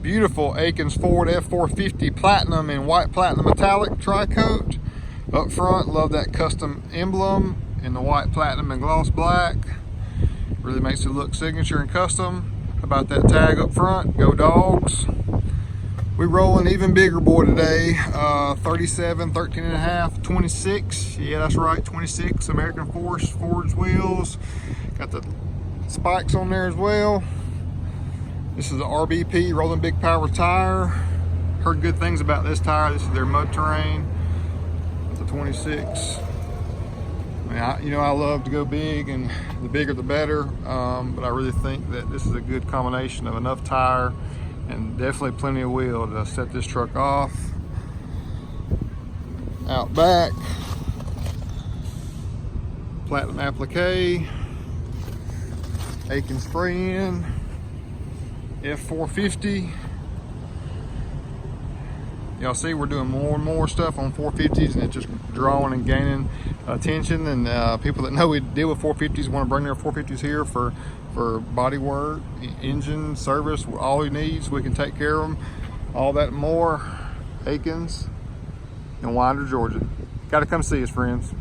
Beautiful Akins Ford F450 Platinum in white platinum metallic tri-coat. Up front, love that custom emblem in the white platinum and gloss black. Really makes it look signature and custom. How about that tag up front? Go Dogs. We rolling even bigger boy today. 37, 13 and a half, 26. Yeah, that's right, 26 American Force Ford's wheels. Got the spikes on there as well. This is the RBP, Rolling Big Power tire. Heard good things about this tire. This is their mud terrain. It's a 26. I mean, I love to go big, and the bigger the better. But I really think that this is a good combination of enough tire and definitely plenty of wheel to set this truck off. Out back, platinum applique, Akins spray in. F450. Y'all see we're doing more and more stuff on 450s, and it's just drawing and gaining attention, and people that know we deal with 450s want to bring their 450s here for body work, engine service, all he needs. We can take care of them. All that and more. Akins in Winder, Georgia. Got to come see us, friends.